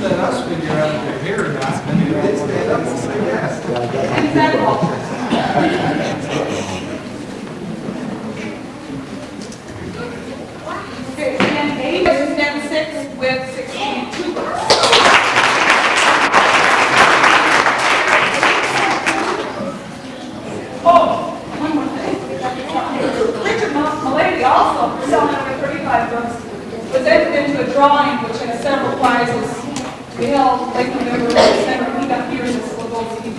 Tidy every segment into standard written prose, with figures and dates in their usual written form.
let us figure out if they're here or not. And you did stand up and say yes. Okay, and 8 versus then 6 with 62 verses. Oh, one more thing. Richard Milady also, selling over 35 books, was entered into a drawing which has several prizes. We held late November, December, he got here in this little team.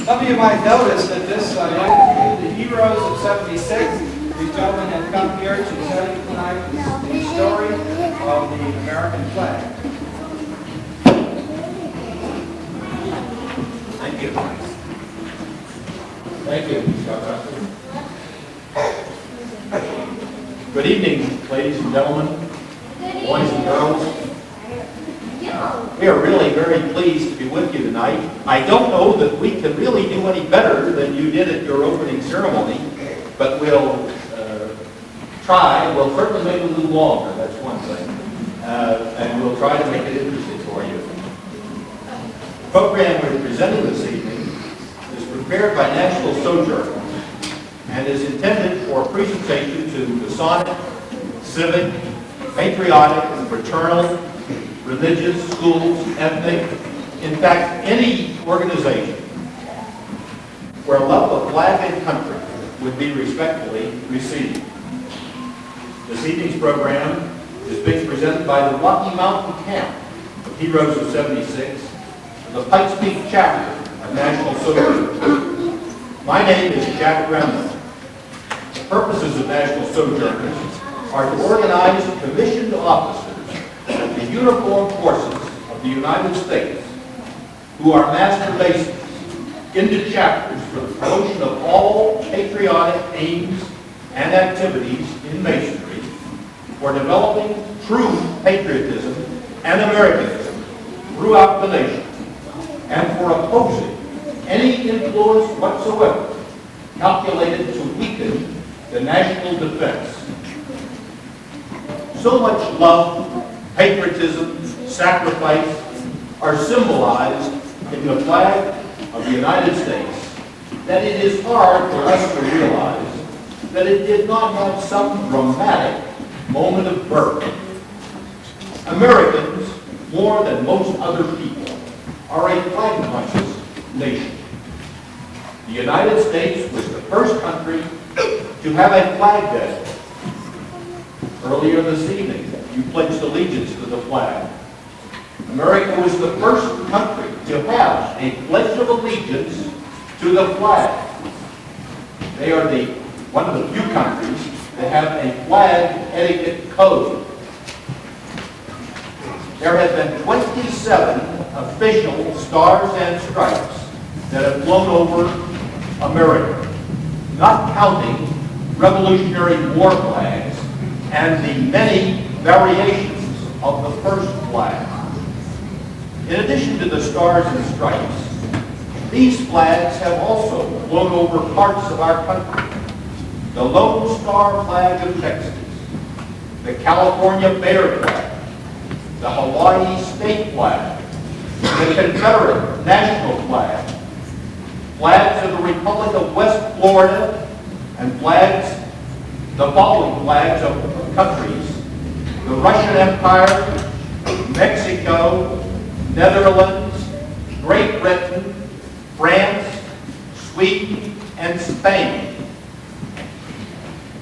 Some of you might notice that this the heroes of 76, these gentlemen have come here to tell you tonight the story of the American flag. Thank you. Thank you, Scott. Good evening, ladies and gentlemen, boys and girls. We are really very pleased to be with you tonight. I don't know that we can really do any better than you did at your opening ceremony, but we'll try. We'll certainly make it a little longer, that's one thing. And we'll try to make it interesting for you. The program we're presenting this evening is prepared by National Sojourners and is intended for presentation to Masonic, civic, patriotic, fraternal, religious, schools, ethnic, in fact, any organization where love of flag and country would be respectfully received. This evening's program is being presented by the Rocky Mountain Camp of Heroes of 76, the Pikes Peak chapter of National Sojourners. My name is Jack Remlin. The purposes of National Sojourners are to organize commissioned officers of the uniformed forces of the United States who are master masons into chapters for the promotion of all patriotic aims and activities in masonry, for developing true patriotism and Americanism throughout the nation, and for opposing any influence whatsoever calculated to weaken the national defense. So much love, patriotism, sacrifice are symbolized in the flag of the United States that it is hard for us to realize that it did not have some dramatic moment of birth. Americans, more than most other people, are a flag-conscious nation. The United States was the first country to have a flag day. Earlier this evening, you pledged allegiance to the flag. America was the first country to have a Pledge of Allegiance to the flag. They are one of the few countries that have a flag etiquette code. There have been 27 official stars and stripes that have flown over America, not counting Revolutionary War flags and the many variations of the first flag. In addition to the stars and stripes, these flags have also flown over parts of our country. The Lone Star flag of Texas, the California Bear flag, the Hawaii state flag, the Confederate national flag, flags of the Republic of West Florida, and the following flags of countries: the Russian Empire, Mexico, Netherlands, Great Britain, France, Sweden, and Spain.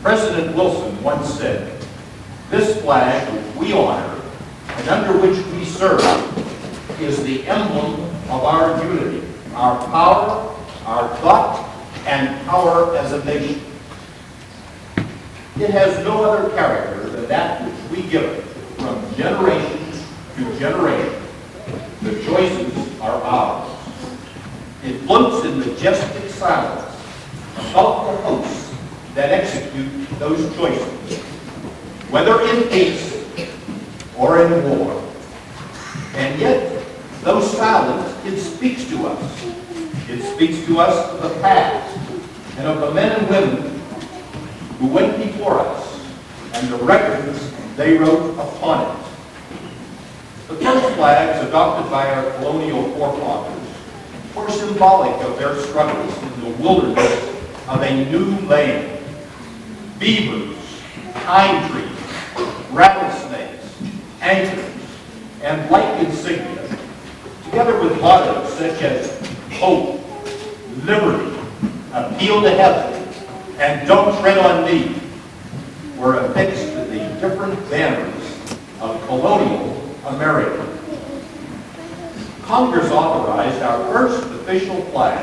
President Wilson once said, "This flag which we honor and under which we serve is the emblem of our unity, our power, our thought, and power as a nation. It has no other character than that which we give it from generation to generation. The choices are ours. It floats in majestic silence above the hosts that execute those choices, whether in peace or in war. And yet, though silent, it speaks to us. It speaks to us of the past and of the men and women who went before us and the records they wrote upon it. The first flags adopted by our colonial forefathers were symbolic of their struggles in the wilderness of a new land. Beavers, pine trees, rattlesnakes, anchors, and like insignia, together with mottos such as hope, liberty, appeal to heaven, and don't tread on me, were affixed to the different banners of colonial America. Congress authorized our first official flag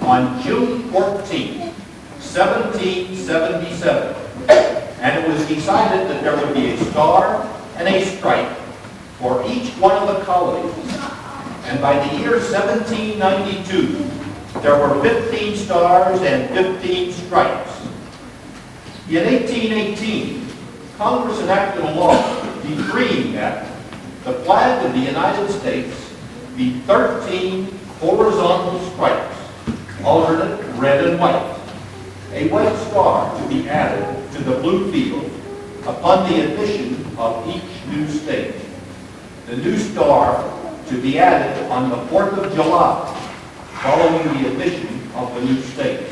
on June 14, 1777, and it was decided that there would be a star and a stripe for each one of the colonies. And by the year 1792, there were 15 stars and 15 stripes. In 1818, Congress enacted a law decreeing that the flag of the United States be 13 horizontal stripes, alternate red and white, a white star to be added to the blue field upon the admission of each new state. The new star to be added on the 4th of July, following the admission of the new state.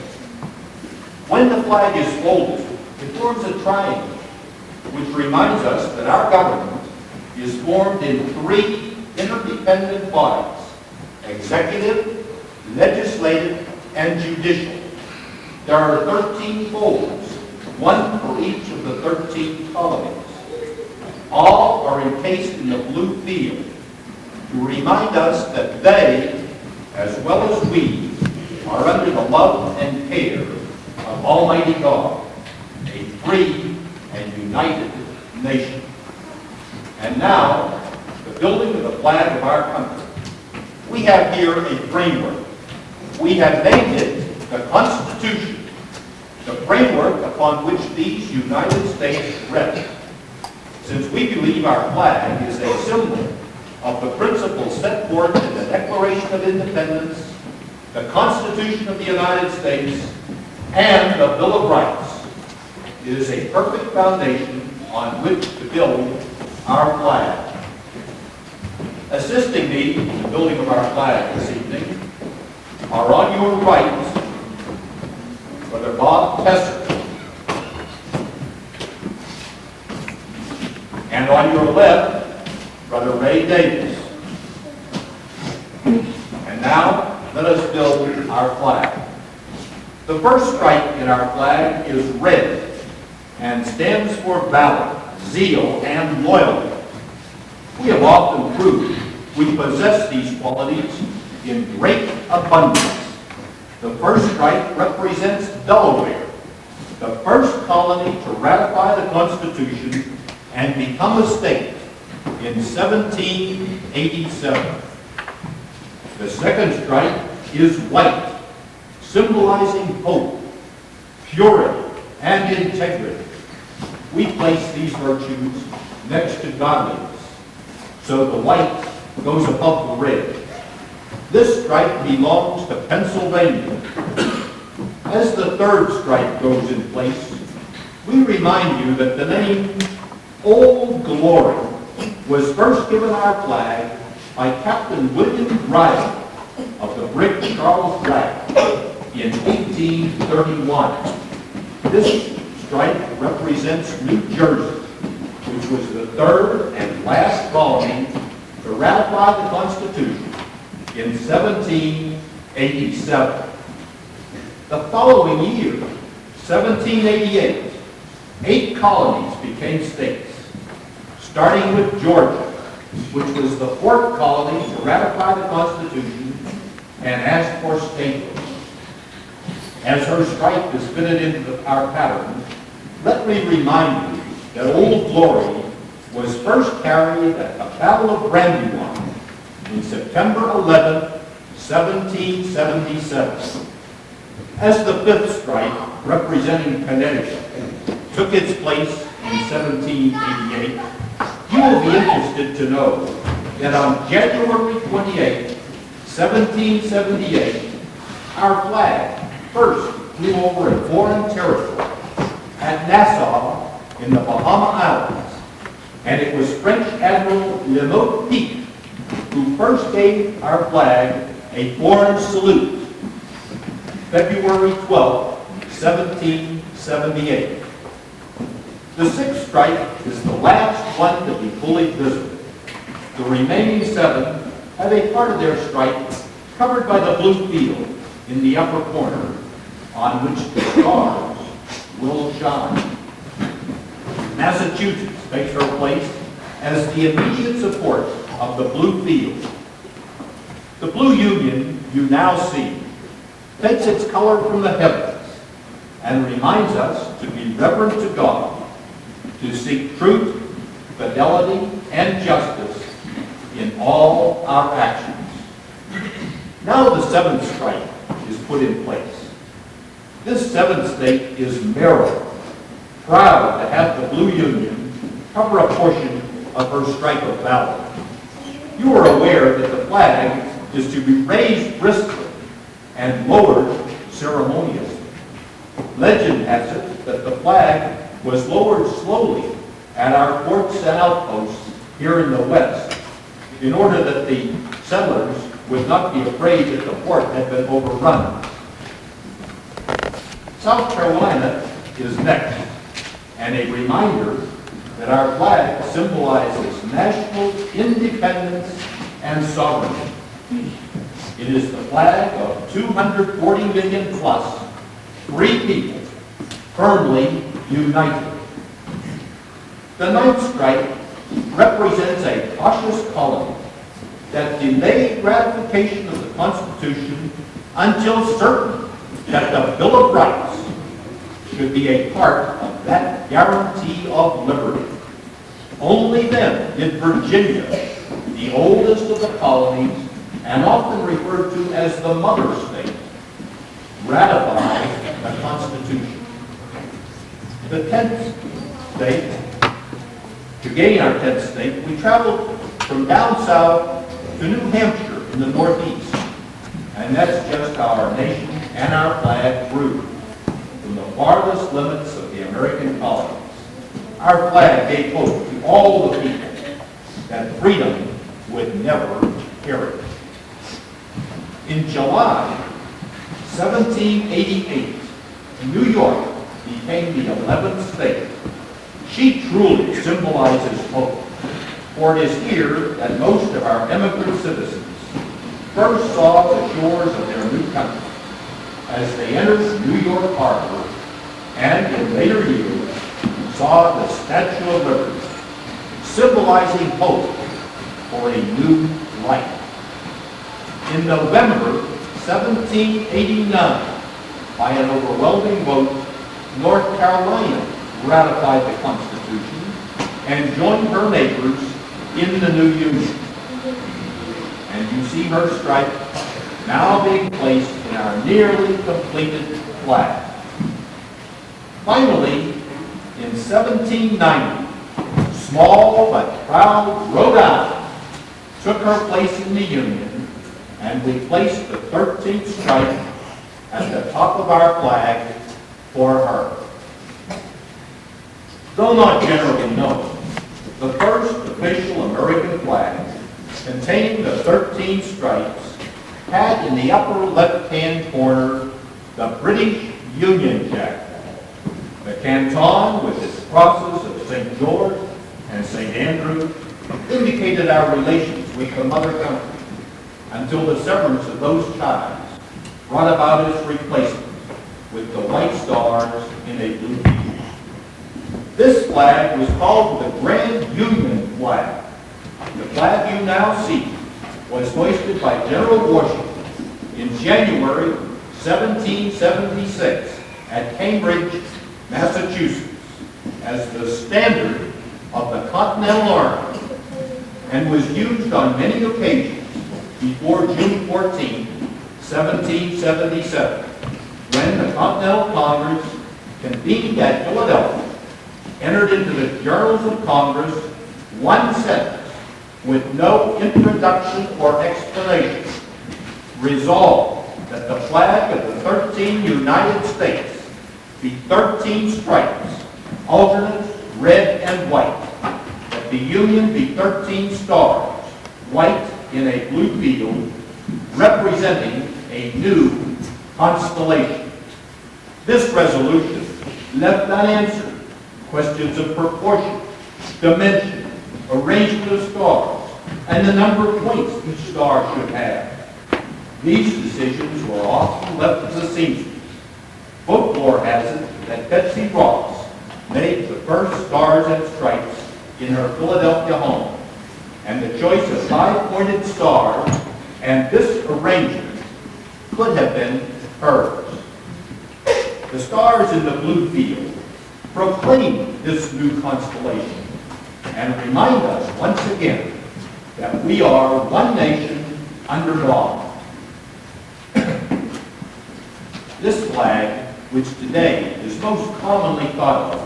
When the flag is folded, it forms a triangle, which reminds us that our government is formed in 3 interdependent bodies: executive, legislative, and judicial. There are 13 folds, one for each of the 13 colonies. All are encased in the blue field to remind us that they, as well as we, are under the love and care of Almighty God, a free and united nation. And now, the building of the flag of our country. We have here a framework. We have named it the Constitution, the framework upon which these United States rest. Since we believe our flag is a symbol of the principles set forth in the Declaration of Independence, the Constitution of the United States, and the Bill of Rights, it is a perfect foundation on which to build our flag. Assisting me in the building of our flag this evening are on your right Brother Bob Tesser, and on your left Brother Ray Davis. And now let us build our flag. The first stripe in our flag is red and stands for valor, zeal, and loyalty. We have often proved we possess these qualities in great abundance. The first stripe represents Delaware, the first colony to ratify the Constitution and become a state in 1787. The second stripe is white, symbolizing hope, purity, and integrity. We place these virtues next to godliness, so the white goes above the red. This stripe belongs to Pennsylvania. As the third stripe goes in place, we remind you that the name Old Glory was first given our flag by Captain William Riley of the brig Charles Black in 1831. This stripe represents New Jersey, which was the third and last colony to ratify the Constitution in 1787. The following year, 1788, 8 colonies became states, starting with Georgia, which was the 4th colony to ratify the Constitution and ask for statehood. As her stripe is fitted into our pattern, let me remind you that Old Glory was first carried at the Battle of Brandywine in September 11, 1777. As the 5th stripe, representing Connecticut, took its place in 1788, you will be interested to know that on January 28, 1778, our flag first flew over a foreign territory at Nassau in the Bahama Islands, and it was French Admiral Lemote Peak who first gave our flag a foreign salute, February 12, 1778. The sixth stripe is the last one to be fully visible. The remaining seven have a part of their stripe covered by the blue field in the upper corner, on which the stars will shine. Massachusetts takes her place as the immediate support of the blue field. The blue Union you now see takes its color from the heavens and reminds us to be reverent to God, to seek truth, fidelity, and justice in all our actions. Now the seventh stripe is put in place. This seventh state is Maryland, proud to have the blue Union cover a portion of her stripe of valor. You are aware that the flag is to be raised briskly and lowered ceremoniously. Legend has it that the flag was lowered slowly at our forts and outposts here in the West, in order that the settlers would not be afraid that the fort had been overrun. South Carolina is next, and a reminder that our flag symbolizes national independence and sovereignty. It is the flag of 240 million plus free people, firmly united. The ninth stripe represents a cautious colony that delayed ratification of the Constitution until certain that the Bill of Rights should be a part of that guarantee of liberty. Only then did Virginia, the oldest of the colonies and often referred to as the mother state, ratify the Constitution. The 10th state, to gain our 10th state, we traveled from down south to New Hampshire in the Northeast. And that's just how our nation and our flag grew from the farthest limits of the American colonies. Our flag gave hope to all the people that freedom would never perish. In July 1788, New York became the 11th state. She truly symbolizes hope, for it is here that most of our immigrant citizens first saw the shores of their new country as they entered New York Harbor and in later years saw the Statue of Liberty, symbolizing hope for a new life. In November 1789, by an overwhelming vote, North Carolina ratified the Constitution and joined her neighbors in the new Union. And you see her stripe now being placed in our nearly completed flag. Finally, in 1790, small but proud Rhode Island took her place in the Union, and we placed the 13th stripe at the top of our flag for her. Though not generally known, the first official American flag containing the 13 stripes had in the upper left-hand corner the British Union Jack. The canton with its crosses of St. George and St. Andrew indicated our relations with the mother country until the severance of those ties brought about its replacement with the white stars in a blue field. This flag was called the Grand Union Flag. The flag you now see was hoisted by General Washington in January 1776 at Cambridge, Massachusetts, as the standard of the Continental Army, and was used on many occasions before June 14, 1777, when the Continental Congress convened at Philadelphia, entered into the Journals of Congress one sentence with no introduction or explanation, Resolved that the flag of the 13 United States be 13 stripes, alternate red and white, that the Union be 13 stars, white in a blue field, representing a new constellation. This resolution left unanswered questions of proportion, dimension, arrangement of stars, and the number of points each star should have. These decisions were often left to the seamstress. Folklore has it that Betsy Ross made the first stars and stripes in her Philadelphia home, and the choice of 5-pointed stars and this arrangement could have been hers. The stars in the blue field proclaim this new constellation and remind us once again that we are one nation under God. This flag, which today is most commonly thought of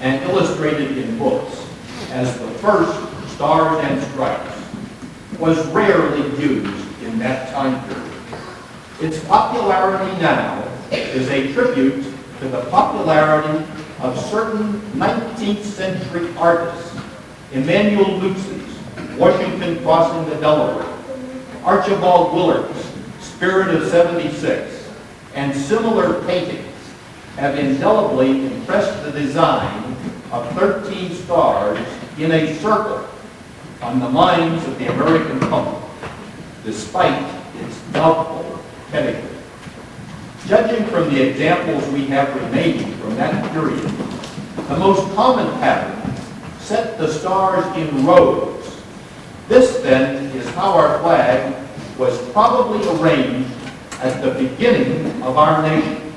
and illustrated in books as the first stars and stripes, was rarely used in that time period. Its popularity now is a tribute to the popularity of certain 19th century artists, Emmanuel Lutz's Washington Crossing the Delaware, Archibald Willard's Spirit of 76, and similar paintings have indelibly impressed the design of 13 stars in a circle on the minds of the American public, despite its doubtful pedigree. Judging from the examples we have remaining from that period, the most common pattern set the stars in rows. This, then, is how our flag was probably arranged at the beginning of our nation.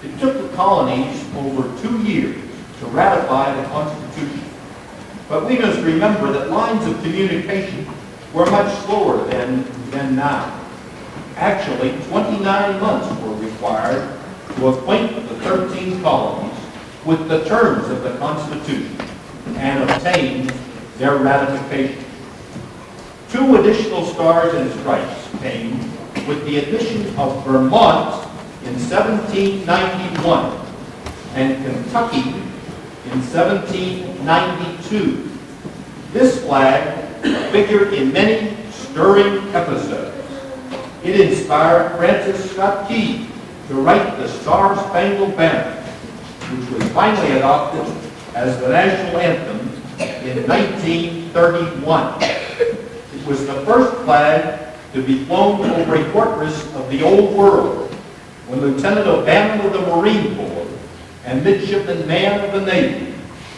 It took the colonies over 2 years to ratify the Constitution. But we must remember that lines of communication were much slower then than now. Actually, 29 months were required to acquaint the 13 colonies with the terms of the Constitution and obtain their ratification. 2 additional stars and stripes came with the addition of Vermont in 1791 and Kentucky in 1792. This flag figured in many stirring episodes. It inspired Francis Scott Key to write the Star-Spangled Banner, which was finally adopted as the national anthem in 1931. It was the first flag to be flown over a fortress of the Old World when Lieutenant O'Bannon of the Marine Corps and Midshipman Mann of the Navy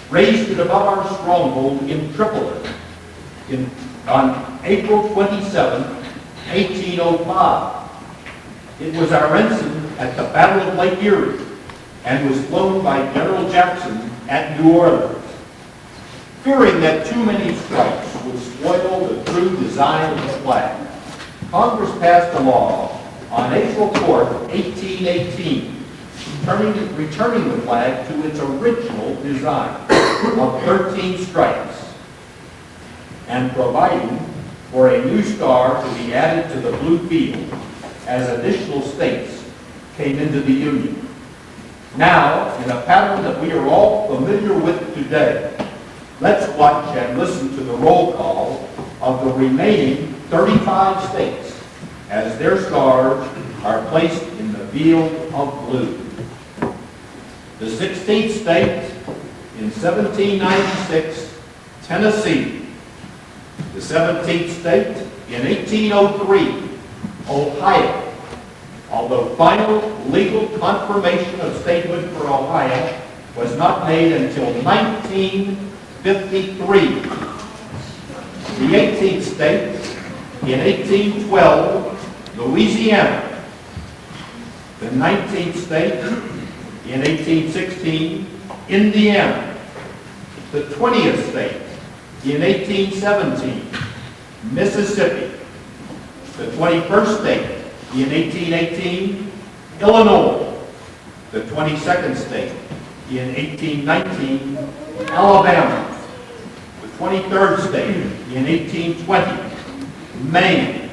raised it above our stronghold in Tripoli on April 27, 1805. It was our ensign at the Battle of Lake Erie and was flown by General Jackson at New Orleans. Fearing that too many stripes would spoil the true design of the flag, Congress passed a law on April 4, 1818, returning the flag to its original design of 13 stripes and providing for a new star to be added to the blue field as additional states came into the Union. Now, in a pattern that we are all familiar with today, let's watch and listen to the roll call of the remaining 35 states as their stars are placed in the field of blue. The 16th state in 1796, Tennessee. The 17th state in 1803, Ohio. Although final legal confirmation of statehood for Ohio was not made until 1953. The 18th state in 1812, Louisiana. The 19th state in 1816, Indiana. The 20th state in 1817, Mississippi. The 21st state in 1818, Illinois. The 22nd state in 1819, Alabama. The 23rd state in 1820, Maine.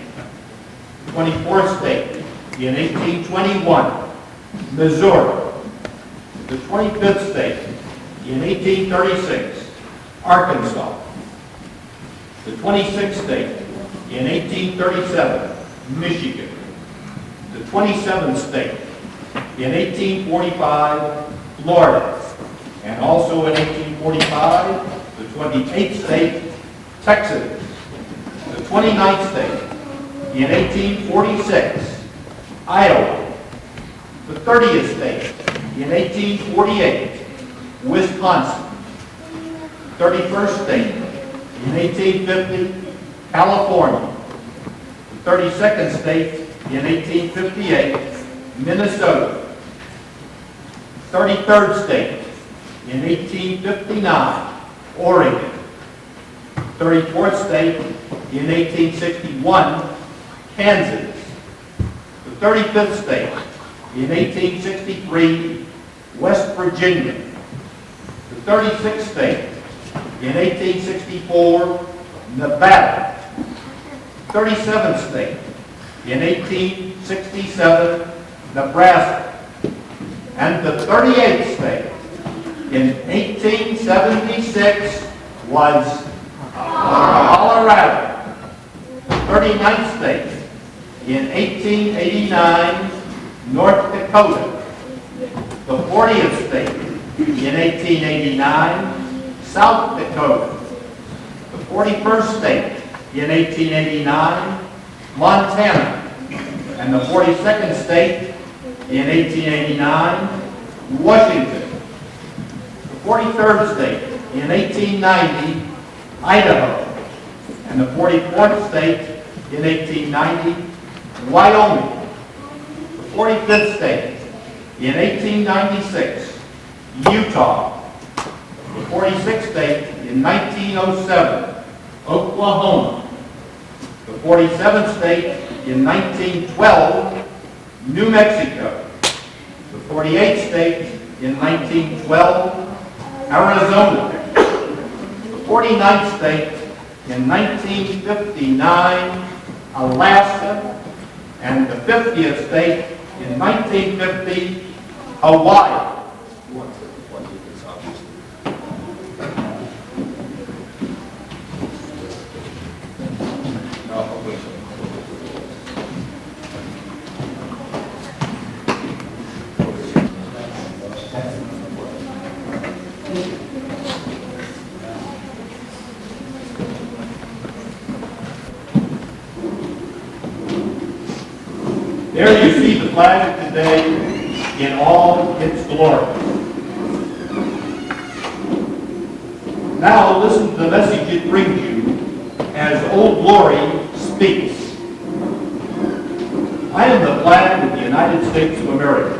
24th state in 1821, Missouri. The 25th state in 1836, Arkansas. The 26th state in 1837, Michigan. The 27th state in 1845, Florida. And also in 1845, the 28th state, Texas. The 29th state in 1846, Iowa. The 30th state in 1848, Wisconsin. 31st state in 1850, California. The 32nd state in 1858, Minnesota. 33rd state in 1859, Oregon. 34th state in 1861, Kansas. The 35th state in 1863, West Virginia. The 36th state in 1864, Nevada. 37th state in 1867, Nebraska. And the 38th state in 1876 was Colorado. The 39th state in 1889, North Dakota. The 40th state in 1889, South Dakota. The 41st state in 1889, Montana. And the 42nd state in 1889, Washington. The 43rd state in 1890, Idaho. And the 44th state in 1890, Wyoming. The 45th state in 1896, Utah. The 46th state in 1907, Oklahoma. The 47th state in 1912, New Mexico. The 48th state in 1912, Arizona. The 49th state in 1959, Alaska. And the 50th state in 1950, Hawaii. There you see the flag of today in all its glory. Now listen to the message it brings you as Old Glory speaks. I am the flag of the United States of America.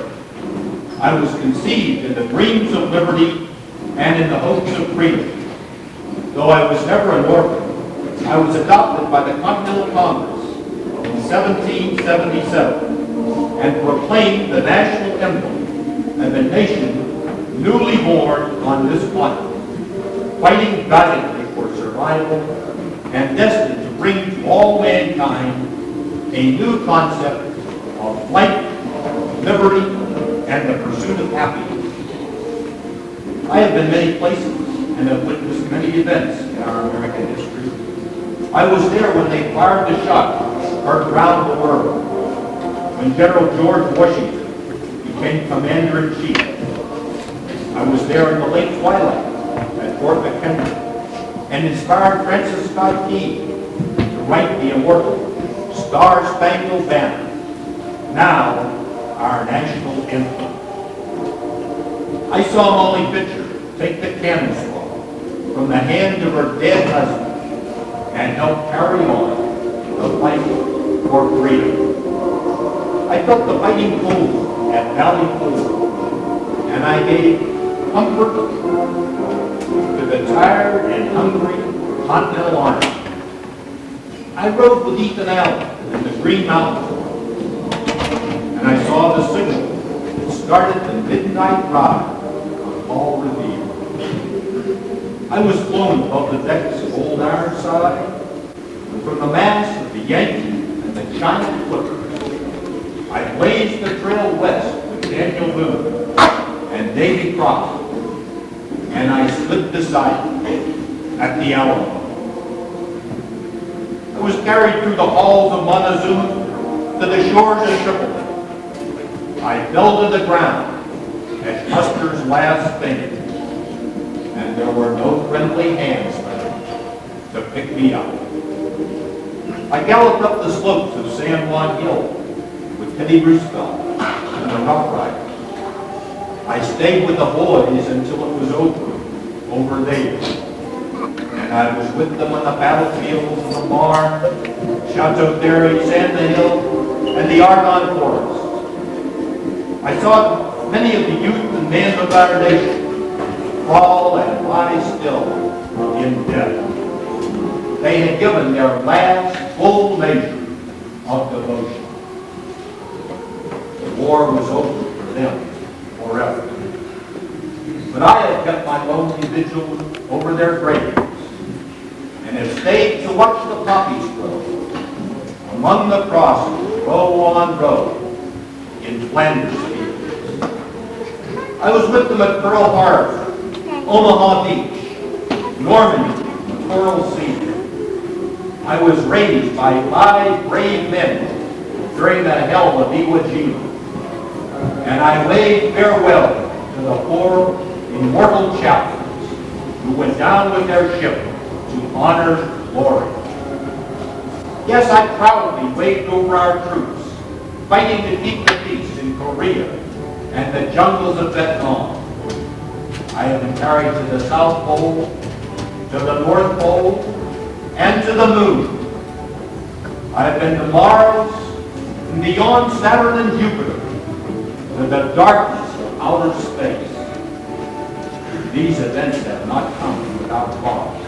I was conceived in the dreams of liberty and in the hopes of freedom. Though I was never an orphan, I was adopted by the Continental Congress in 1777 and proclaimed the national emblem of a nation newly born on this planet, fighting valiantly for survival and destined to bring to all mankind a new concept of life, liberty, and the pursuit of happiness. I have been many places and have witnessed many events in our American history. I was there when they fired the shot heard around the world, when General George Washington became Commander-in-Chief. I was there in the late twilight at Fort McHenry and inspired Francis Scott Key to write the immortal Star-Spangled Banner, now our national anthem. I saw Molly Pitcher take the cannon ball from the hand of her dead husband and help carry on the fight for freedom. I felt the fighting cold at Valley Forge, and I gave comfort to the tired and hungry Continental Army. I rode with Ethan Allen in the Green Mountains, and I saw the signal that started the midnight ride on Paul Revere. I was flown above the decks of Old Ironside, and from the masts of the Yankee and and the giant Clippers. I blazed the trail west with Daniel Boone and Davy Crook, and I stood beside him at the Alamo. I was carried through the halls of Montezuma to the shores of Tripoli. I fell to the ground at Custer's last faint, and there were no friendly hands there to pick me up. I galloped up the slopes of San Juan Hill with Teddy Roosevelt and the Rough Riders. I stayed with the boys until it was over there. And I was with them on the battlefields of the Marne, Chateau Thierry, Sand Hill, and the Argonne Forest. I saw many of the youth and men of our nation fall and lie still in death. They had given their last full measure of devotion. The war was over for them forever. But I had kept my lonely vigil over their graves and have stayed to watch the poppies grow among the crosses, row on row, in Flanders fields. I was with them at Pearl Harbor, Omaha Beach, Normandy, and Coral Sea. I was raised by 5 brave men during the hell of Iwo Jima, and I waved farewell to the 4 immortal chaplains who went down with their ship to honor glory. Yes, I proudly waved over our troops, fighting to keep the peace in Korea and the jungles of Vietnam. I have been carried to the South Pole, to the North Pole, and to the moon. I have been to Mars and beyond Saturn and Jupiter, to the darkness of outer space. These events have not come without cause.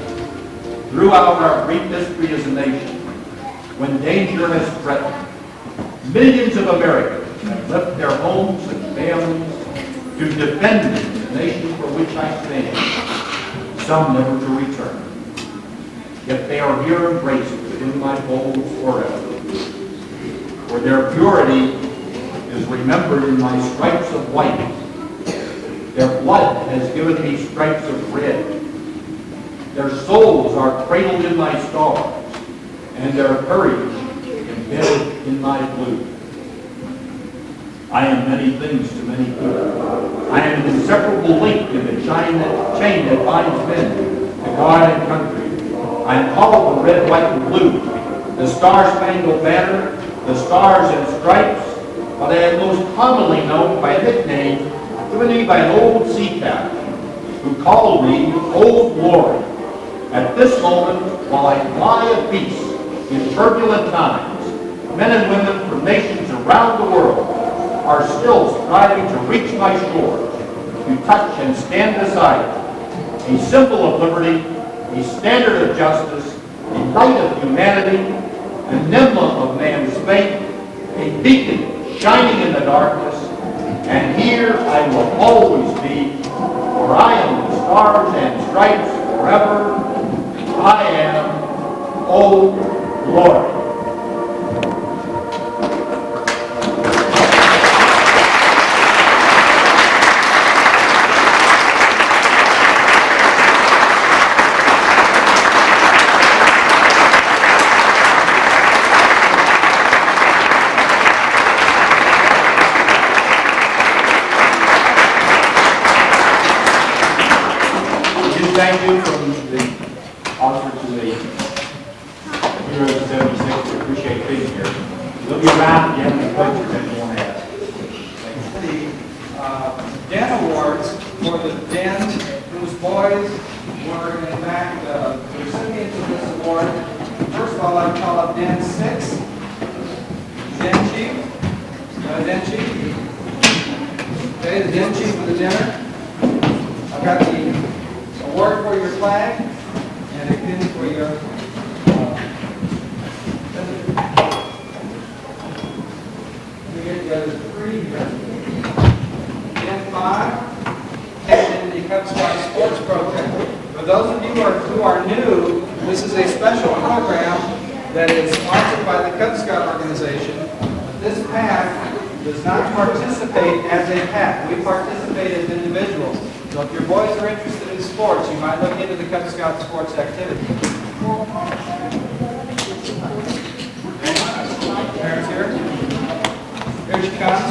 Throughout our brief history as a nation, when danger has threatened, millions of Americans have left their homes and families to defend the nation for which I stand, some never to return. Yet they are here embraced within my folds forever. For their purity is remembered in my stripes of white. Their blood has given me stripes of red. Their souls are cradled in my stars, and their courage embedded in my blue. I am many things to many people. I am an inseparable link in the chain that binds men to God and country. I am called the red, white, and blue, the Star-Spangled Banner, the Stars and Stripes, but I am most commonly known by a nickname given me by an old sea captain who called me Old Glory. At this moment, while I fly at peace in turbulent times, men and women from nations around the world are still striving to reach my shore, to touch and stand beside it, a symbol of liberty, a standard of justice, a light of humanity, an emblem of man's faith, a beacon shining in the darkness, and here I will always be, for I am the Stars and Stripes forever. I am Old Glory. Thank you from the author to the Heroes of 76. We appreciate being here. We'll be around if you have any questions that you want to ask. The Den Awards for the Den whose boys were in fact the recipients of this award. First of all, I'd call up Den 6. Den Chief. Den Chief. Okay, the Den Chief of the dinner. I've got the award for your flag and a pin for your let me get the other 3 here. Den 5 and the Cub Scout Sports Program. For those of you who are new, this is a special program that is sponsored by the Cub Scout organization. This pack does not participate as a pack. We participate as individuals. So if your boys are interested in sports, you might look into the Cub Scout sports activity. Parents here? Here she comes.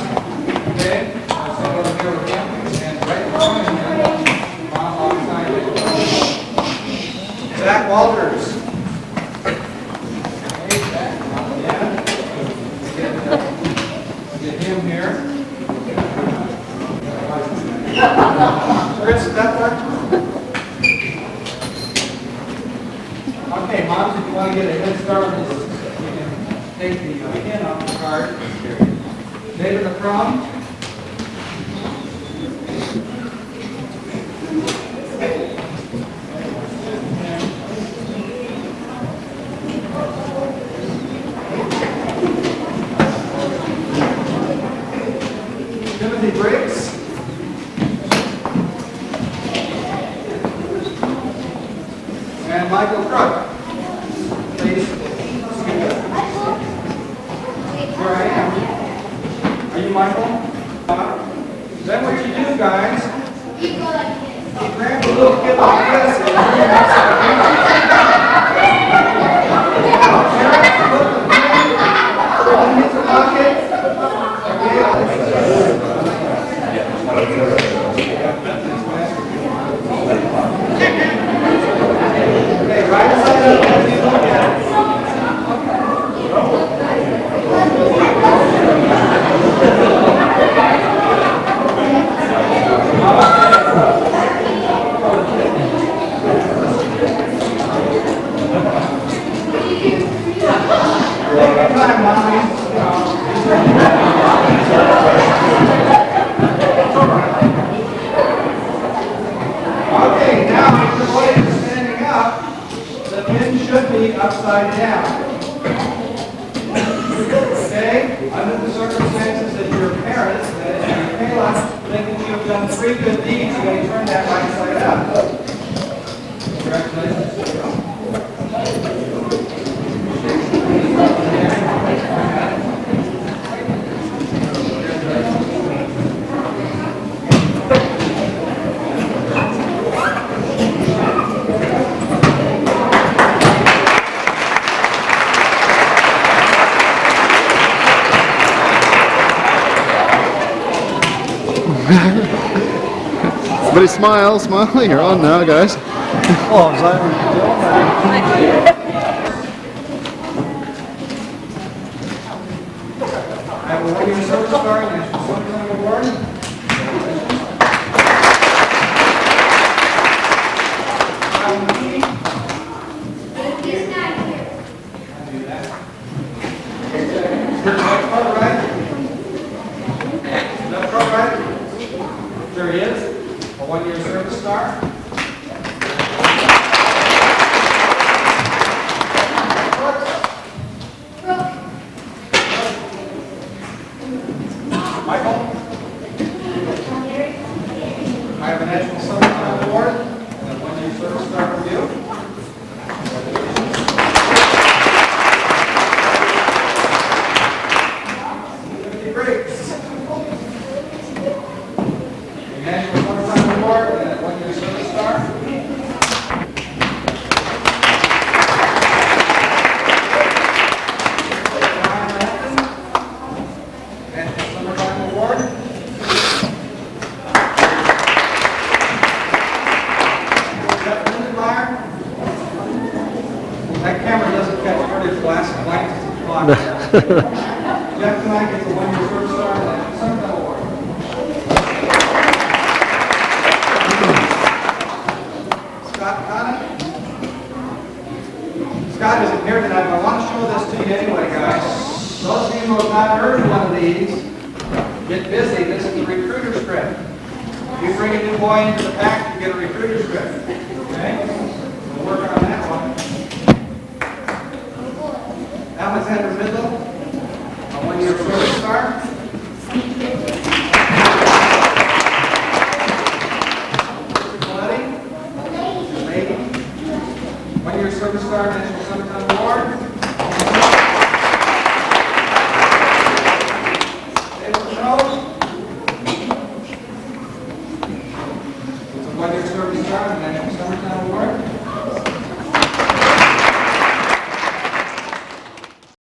Okay? So over here with him. And right in front of him, Mom alongside him. Zach Walters. Hey, Zach. Yeah. Get him here. Chris, is that work? Okay, moms, if you want to get a head start on this, you can take the pin off the card. David from. Timothy Briggs. And Michael Crook. Please. Here I am. Are you Michael? Then what you do, guys, you grab a little kid like this and bring him upside down. Put the pen in his pocket. Okay, right side up as you look at it. Take your time, Mommy. Okay, now if the boys are standing up, the pin should be upside down. Okay? Under the circumstances that your parents, that is your Kayla, think that you have done 3 good deeds, you're going to turn that right side up. Congratulations. Everybody smile, smile. You're on now, guys. Oh, is that I have a one-year service card and a one-time award. There he is, a one-year service star. Michael? I have a National Summertime Award and a one-year service star for you. Timothy Briggs. National Summertime Award and a one-year service star. National Summertime Award. Jeff Lindenmeyer. That camera doesn't catch footage glass blanks to the clock. Jeff tonight gets a one-year service star and a National Summertime Award. Scott isn't here tonight, but I want to show this to you anyway, guys. Those of you who have not heard of one of these, get busy. This is the recruiter script. If you bring a new boy into the pack, you get a recruiter script. Okay? We'll work on that one. Alexander Midlow, a one-year service star. One-year service star, National Summertime Award. we start, and then summertime will work.